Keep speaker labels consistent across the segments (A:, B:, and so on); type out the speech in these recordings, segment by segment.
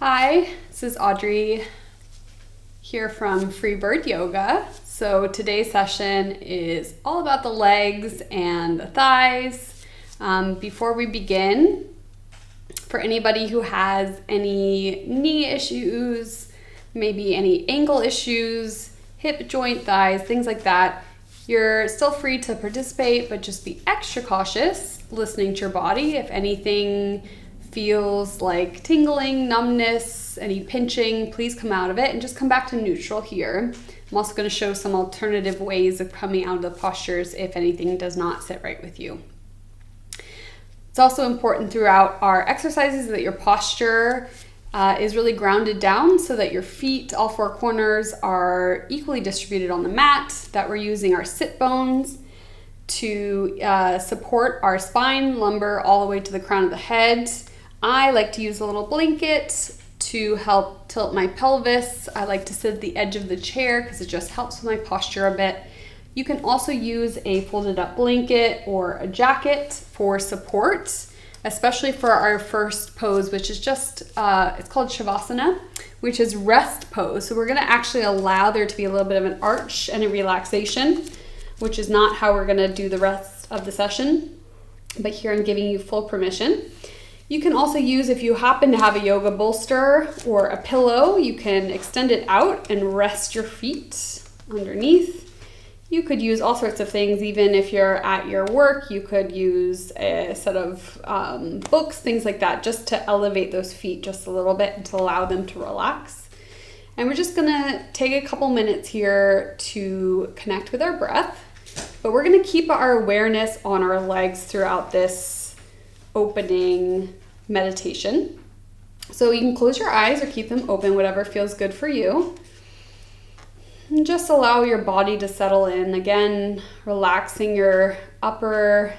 A: Hi, this is Audrey here from Freebird Yoga. So today's session is all about the legs and the thighs. Before we begin, for anybody who has any knee issues, maybe any ankle issues, hip joint, thighs, things like that, you're still free to participate, but just be extra cautious listening to your body. If anything feels like tingling, numbness, any pinching, please come out of it and just come back to neutral here. I'm also going to show some alternative ways of coming out of the postures if anything does not sit right with you. It's also important throughout our exercises that your posture is really grounded down so that your feet, all four corners, are equally distributed on the mat, that we're using our sit bones to support our spine, lumbar, all the way to the crown of the head. I like to use a little blanket to help tilt my pelvis. I like to sit at the edge of the chair because it just helps with my posture a bit. You can also use a folded up blanket or a jacket for support, especially for our first pose, which is just, it's called Shavasana, which is rest pose. So we're gonna actually allow there to be a little bit of an arch and a relaxation, which is not how we're gonna do the rest of the session, but here I'm giving you full permission. You can also use, if you happen to have a yoga bolster or a pillow, you can extend it out and rest your feet underneath. You could use all sorts of things, even if you're at your work, you could use a set of books, things like that, just to elevate those feet just a little bit and to allow them to relax. And we're just gonna take a couple minutes here to connect with our breath, but we're gonna keep our awareness on our legs throughout this opening meditation. So you can close your eyes or keep them open, whatever feels good for you. And just allow your body to settle in. Again, relaxing your upper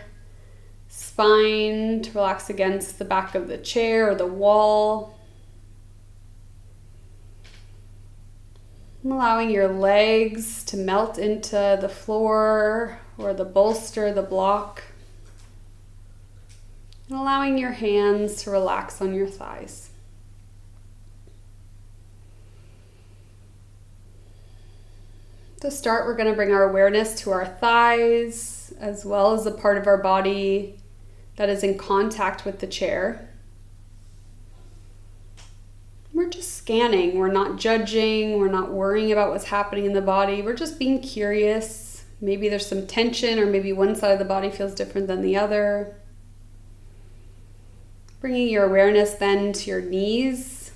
A: spine to relax against the back of the chair or the wall. And allowing your legs to melt into the floor or the bolster, the block. And allowing your hands to relax on your thighs. To start, we're going to bring our awareness to our thighs, as well as the part of our body that is in contact with the chair. We're just scanning. We're not judging. We're not worrying about what's happening in the body. We're just being curious. Maybe there's some tension, or maybe one side of the body feels different than the other. Bringing your awareness then to your knees.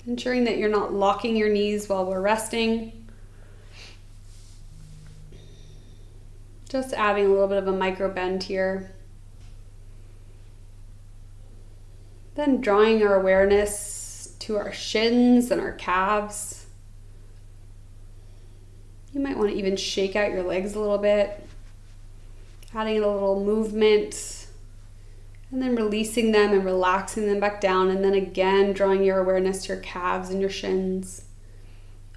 A: Ensuring that you're not locking your knees while we're resting. Just adding a little bit of a micro bend here. Then drawing our awareness to our shins and our calves. You might want to even shake out your legs a little bit. Adding a little movement. And then releasing them and relaxing them back down. And then again, drawing your awareness to your calves and your shins.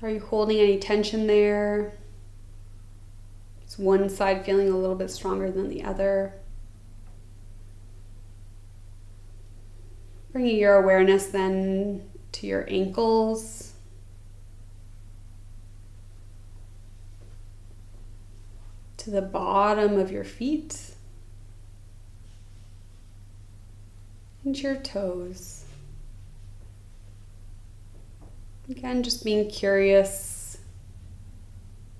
A: Are you holding any tension there? Is one side feeling a little bit stronger than the other? Bringing your awareness then to your ankles. To the bottom of your feet. Into your toes. Again, just being curious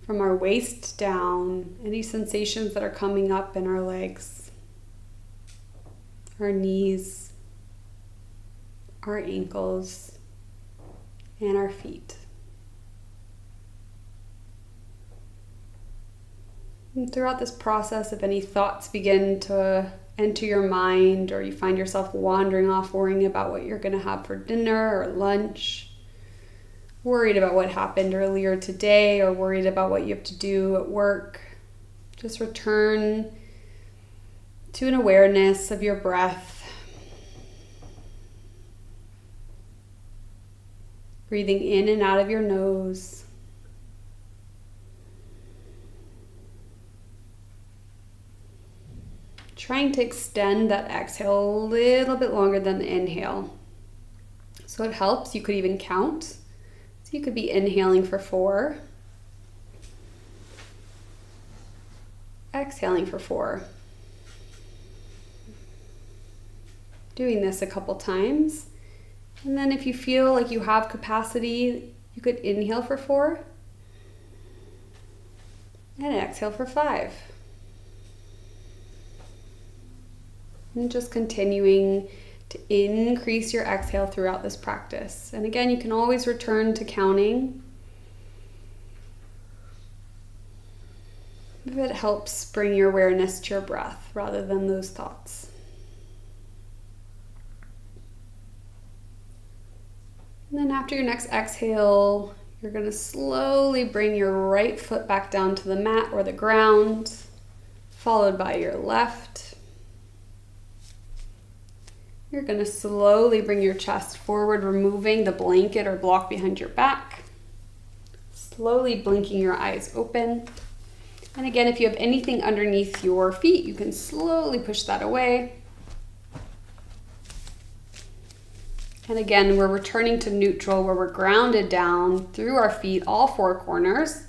A: from our waist down, any sensations that are coming up in our legs, our knees, our ankles, and our feet. And throughout this process, if any thoughts begin to enter your mind, or you find yourself wandering off worrying about what you're going to have for dinner or lunch, worried about what happened earlier today, or worried about what you have to do at work, just return to an awareness of your breath. Breathing in and out of your nose. trying to extend that exhale a little bit longer than the inhale. So it helps. You could even count. So you could be inhaling for 4, exhaling for 4. Doing this a couple times. And then if you feel like you have capacity, you could inhale for 4 and exhale for 5. And just continuing to increase your exhale throughout this practice. And again, you can always return to counting if it helps bring your awareness to your breath rather than those thoughts. And then after your next exhale, you're going to slowly bring your right foot back down to the mat or the ground, followed by your left. You're going to slowly bring your chest forward, removing the blanket or block behind your back. Slowly blinking your eyes open. And again, if you have anything underneath your feet, you can slowly push that away. And again, we're returning to neutral where we're grounded down through our feet, all 4 corners.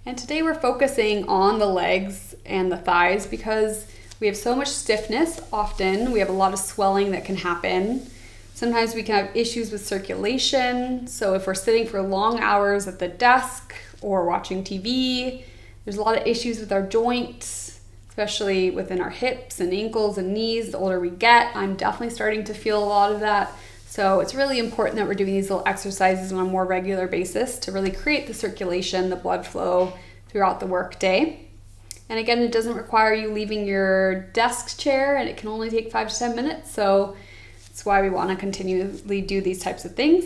A: And today we're focusing on the legs and the thighs because we have so much stiffness often. We have a lot of swelling that can happen. Sometimes we can have issues with circulation. So if we're sitting for long hours at the desk or watching TV, there's a lot of issues with our joints, especially within our hips and ankles and knees. The older we get, I'm definitely starting to feel a lot of that. So it's really important that we're doing these little exercises on a more regular basis to really create the circulation, the blood flow throughout the workday. And again, it doesn't require you leaving your desk chair, and it can only take 5 to 10 minutes. So that's why we want to continually do these types of things.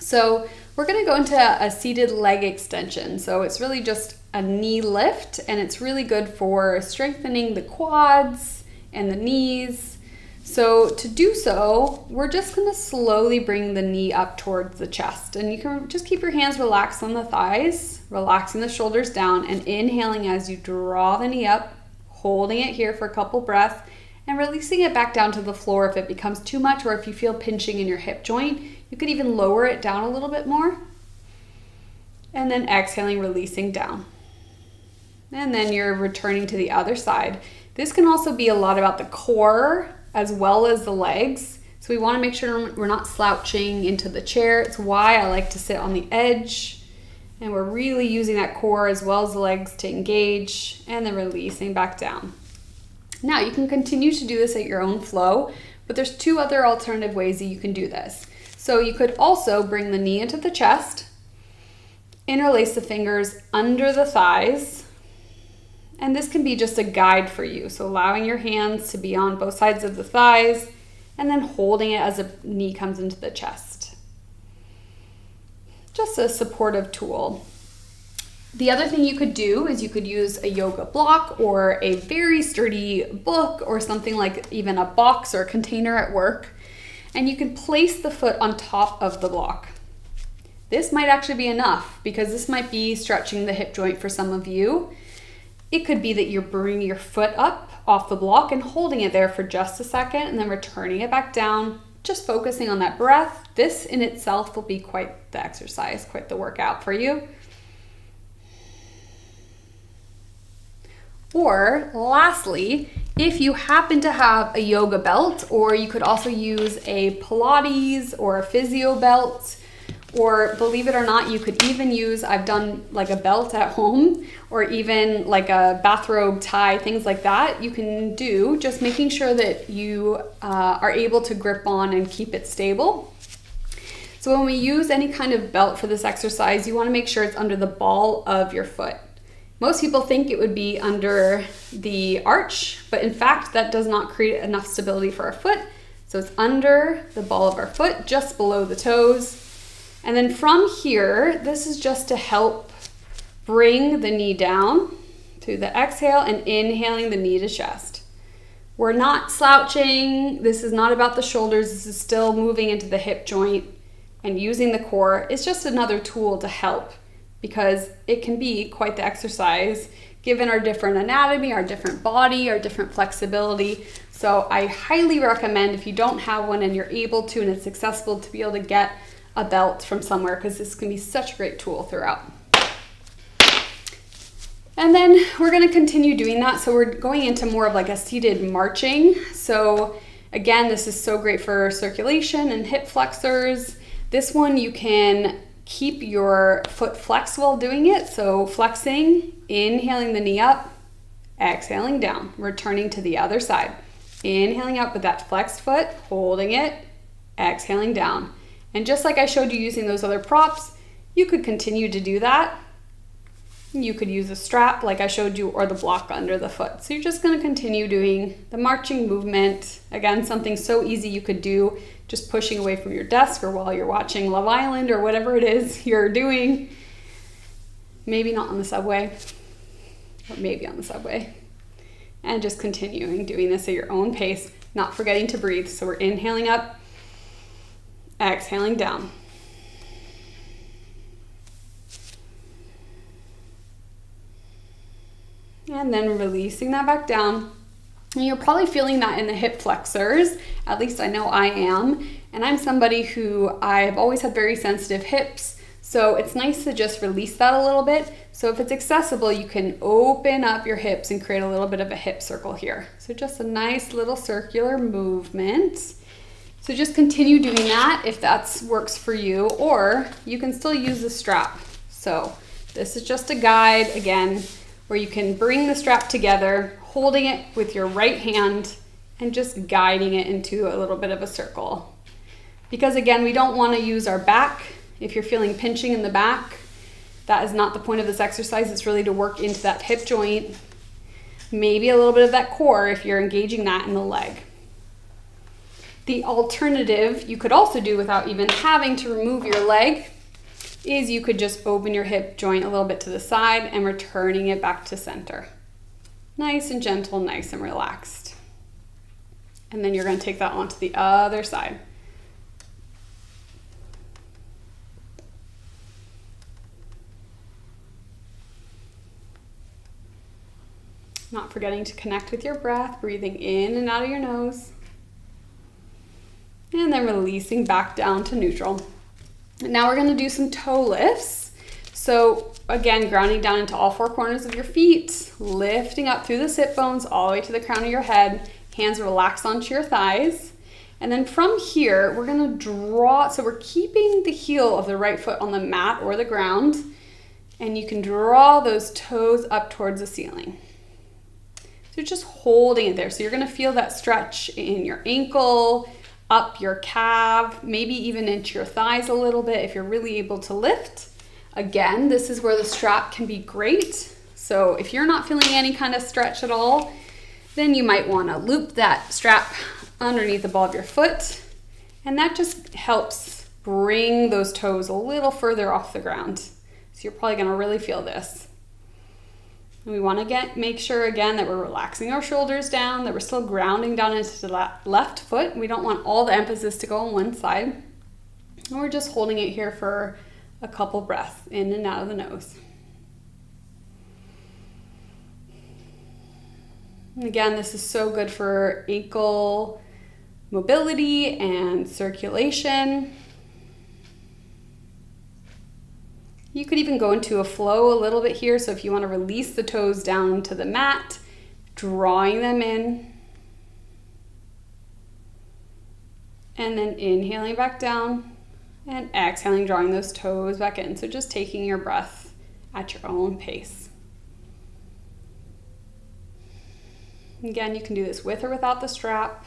A: So we're going to go into a seated leg extension. So it's really just a knee lift, and it's really good for strengthening the quads and the knees. So to do so, we're just going to slowly bring the knee up towards the chest. And you can just keep your hands relaxed on the thighs, relaxing the shoulders down, and inhaling as you draw the knee up, holding it here for a couple breaths, and releasing it back down to the floor if it becomes too much, or if you feel pinching in your hip joint. You could even lower it down a little bit more. And then exhaling, releasing down. And then you're returning to the other side. This can also be a lot about the core as well as the legs. So we want to make sure we're not slouching into the chair. It's why I like to sit on the edge. And we're really using that core as well as the legs to engage, and then releasing back down. Now you can continue to do this at your own flow, but there's 2 other alternative ways that you can do this. So you could also bring the knee into the chest, interlace the fingers under the thighs, and this can be just a guide for you. So allowing your hands to be on both sides of the thighs and then holding it as the knee comes into the chest. Just a supportive tool. The other thing you could do is you could use a yoga block or a very sturdy book or something like even a box or a container at work, and you can place the foot on top of the block. This might actually be enough because this might be stretching the hip joint for some of you. It could be that you're bringing your foot up off the block and holding it there for just a second and then returning it back down, just focusing on that breath. This in itself will be quite the exercise, quite the workout for you. Or lastly, if you happen to have a yoga belt, or you could also use a Pilates or a physio belt, or believe it or not, you could even use, I've done like a belt at home, or even like a bathrobe tie, things like that you can do, just making sure that you are able to grip on and keep it stable. So when we use any kind of belt for this exercise, you want to make sure it's under the ball of your foot. Most people think it would be under the arch, but in fact, that does not create enough stability for our foot. So it's under the ball of our foot, just below the toes. And then from here, this is just to help bring the knee down through the exhale and inhaling the knee to chest. We're not slouching. This is not about the shoulders. This is still moving into the hip joint and using the core. It's just another tool to help because it can be quite the exercise given our different anatomy, our different body, our different flexibility. So I highly recommend, if you don't have one and you're able to and it's accessible, to be able to get a belt from somewhere, because this can be such a great tool throughout. And then we're going to continue doing that. So we're going into more of like a seated marching. So again, this is so great for circulation and hip flexors. This one you can keep your foot flexed while doing it. So flexing, inhaling the knee up, exhaling down, returning to the other side. Inhaling up with that flexed foot, holding it, exhaling down. And just like I showed you using those other props, you could continue to do that. You could use a strap like I showed you, or the block under the foot. So you're just going to continue doing the marching movement. Again, something so easy you could do just pushing away from your desk, or while you're watching Love Island, or whatever it is you're doing. Maybe not on the subway, or maybe on the subway. And just continuing doing this at your own pace, not forgetting to breathe. So we're inhaling up, exhaling down. And then releasing that back down. And you're probably feeling that in the hip flexors. At least I know I am. And I'm somebody who I've always had very sensitive hips. So it's nice to just release that a little bit. So if it's accessible, you can open up your hips and create a little bit of a hip circle here. So just a nice little circular movement. So just continue doing that if that works for you, or you can still use the strap. So this is just a guide, again, where you can bring the strap together, holding it with your right hand and just guiding it into a little bit of a circle. Because again, we don't want to use our back. If you're feeling pinching in the back, that is not the point of this exercise. It's really to work into that hip joint, maybe a little bit of that core if you're engaging that in the leg. The alternative you could also do without even having to remove your leg is you could just open your hip joint a little bit to the side and returning it back to center. Nice and gentle, nice and relaxed. And then you're going to take that onto the other side. Not forgetting to connect with your breath, breathing in and out of your nose. And then releasing back down to neutral. Now we're going to do some toe lifts. So again, grounding down into all four corners of your feet, lifting up through the sit bones all the way to the crown of your head. Hands relax onto your thighs. And then from here, we're going to draw. So we're keeping the heel of the right foot on the mat or the ground. And you can draw those toes up towards the ceiling. So just holding it there. So you're going to feel that stretch in your ankle, up your calf, maybe even into your thighs a little bit if you're really able to lift. Again, this is where the strap can be great. So if you're not feeling any kind of stretch at all, then you might want to loop that strap underneath the ball of your foot. And that just helps bring those toes a little further off the ground. So you're probably going to really feel this. And we want to make sure again that we're relaxing our shoulders down, that we're still grounding down into the left foot. We don't want all the emphasis to go on one side. And we're just holding it here for a couple breaths in and out of the nose. And again, this is so good for ankle mobility and circulation. You could even go into a flow a little bit here. So if you want to release the toes down to the mat, drawing them in. And then inhaling back down and exhaling, drawing those toes back in. So just taking your breath at your own pace. Again, you can do this with or without the strap.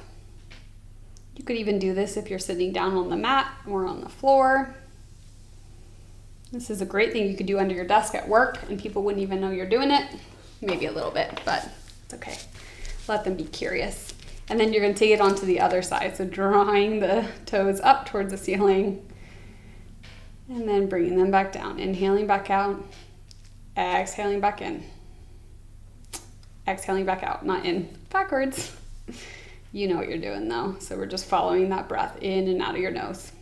A: You could even do this if you're sitting down on the mat or on the floor. This is a great thing you could do under your desk at work and people wouldn't even know you're doing it. Maybe a little bit, but it's okay. Let them be curious. And then you're going to take it onto the other side. So drawing the toes up towards the ceiling and then bringing them back down. Inhaling back out, exhaling back in. Exhaling back out, not in, backwards. You know what you're doing though. So we're just following that breath in and out of your nose.